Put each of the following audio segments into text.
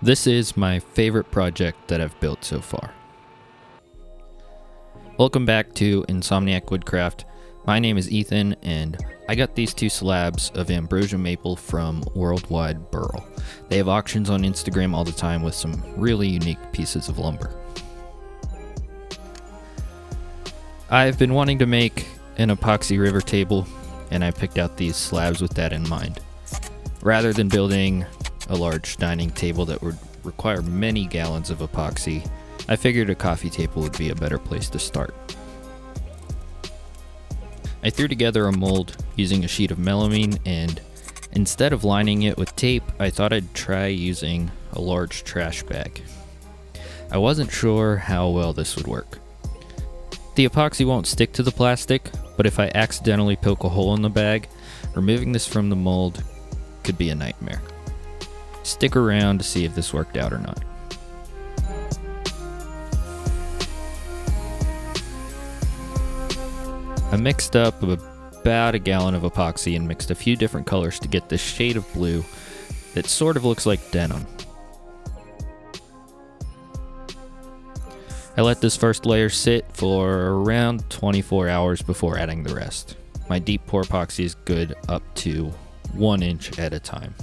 This is my favorite project that I've built so far. Welcome back to Insomniac Woodcraft. My name is Ethan and I got these two slabs of ambrosia maple from Worldwide Burl. They have auctions on Instagram all the time with some really unique pieces of lumber. I've been wanting to make an epoxy river table and I picked out these slabs with that in mind. Rather than building a large dining table that would require many gallons of epoxy, I figured a coffee table would be a better place to start. I threw together a mold using a sheet of melamine, and instead of lining it with tape, I thought I'd try using a large trash bag. I wasn't sure how well this would work. The epoxy won't stick to the plastic, but if I accidentally poke a hole in the bag, removing this from the mold could be a nightmare. Stick around to see if this worked out or not. I mixed up about a gallon of epoxy and mixed a few different colors to get this shade of blue that sort of looks like denim. I let this first layer sit for around 24 hours before adding the rest. My deep pour epoxy is good up to 1 inch at a time.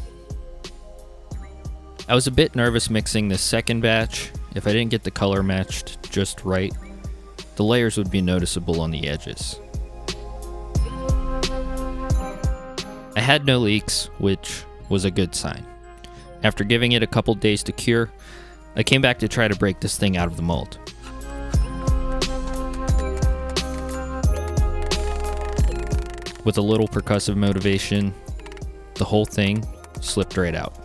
I was a bit nervous mixing this second batch. If I didn't get the color matched just right, the layers would be noticeable on the edges. I had no leaks, which was a good sign. After giving it a couple days to cure, I came back to try to break this thing out of the mold. With a little percussive motivation, the whole thing slipped right out.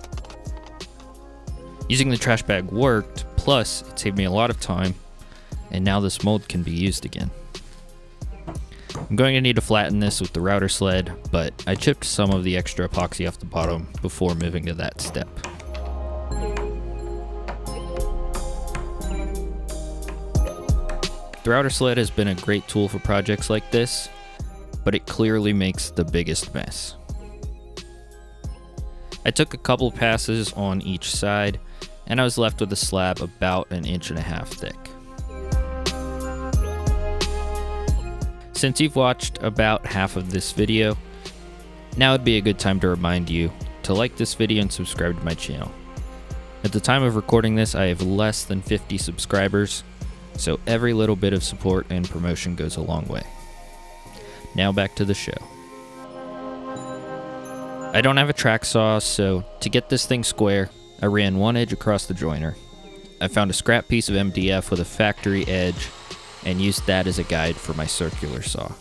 Using the trash bag worked, plus it saved me a lot of time, and now this mold can be used again. I'm going to need to flatten this with the router sled, but I chipped some of the extra epoxy off the bottom before moving to that step. The router sled has been a great tool for projects like this, but it clearly makes the biggest mess. I took a couple passes on each side, and I was left with a slab about 1.5 inches thick. Since you've watched about half of this video, now would be a good time to remind you to like this video and subscribe to my channel. At the time of recording this, I have less than 50 subscribers, so every little bit of support and promotion goes a long way. Now back to the show. I don't have a track saw, so to get this thing square, I ran one edge across the joiner. I found a scrap piece of MDF with a factory edge and used that as a guide for my circular saw.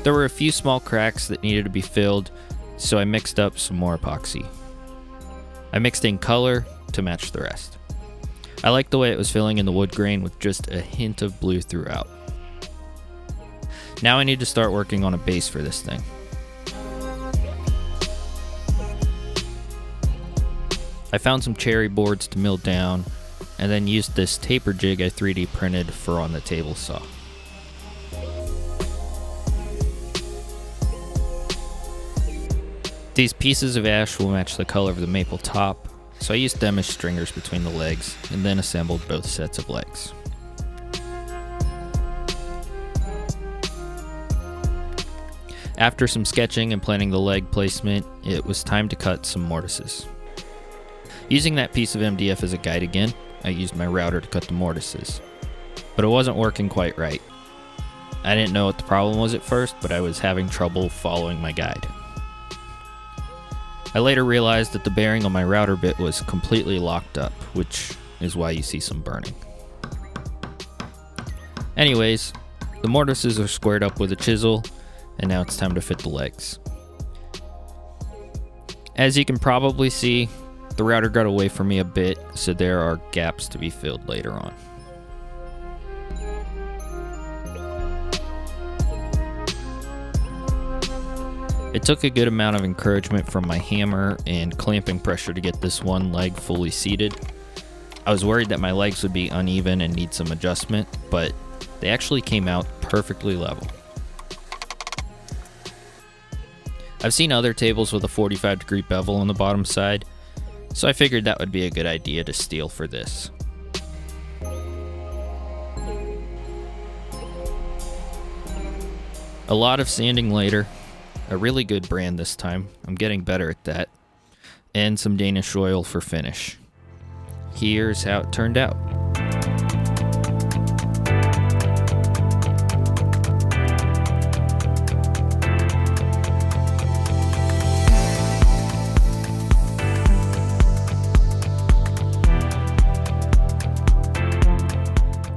There were a few small cracks that needed to be filled, so I mixed up some more epoxy. I mixed in color to match the rest. I liked the way it was filling in the wood grain with just a hint of blue throughout. Now I need to start working on a base for this thing. I found some cherry boards to mill down, and then used this taper jig I 3D printed for on the table saw. These pieces of ash will match the color of the maple top, so I used them as stringers between the legs, and then assembled both sets of legs. After some sketching and planning the leg placement, it was time to cut some mortises. Using that piece of MDF as a guide again, I used my router to cut the mortises. But it wasn't working quite right. I didn't know what the problem was at first, but I was having trouble following my guide. I later realized that the bearing on my router bit was completely locked up, which is why you see some burning. Anyways, the mortises are squared up with a chisel, and now it's time to fit the legs. As you can probably see, the router got away from me a bit, so there are gaps to be filled later on. It took a good amount of encouragement from my hammer and clamping pressure to get this one leg fully seated. I was worried that my legs would be uneven and need some adjustment, but they actually came out perfectly level. I've seen other tables with a 45-degree bevel on the bottom side, so I figured that would be a good idea to steal for this. A lot of sanding later, a really good brand this time, I'm getting better at that, and some Danish oil for finish. Here's how it turned out.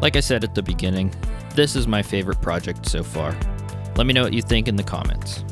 Like I said at the beginning, this is my favorite project so far. Let me know what you think in the comments.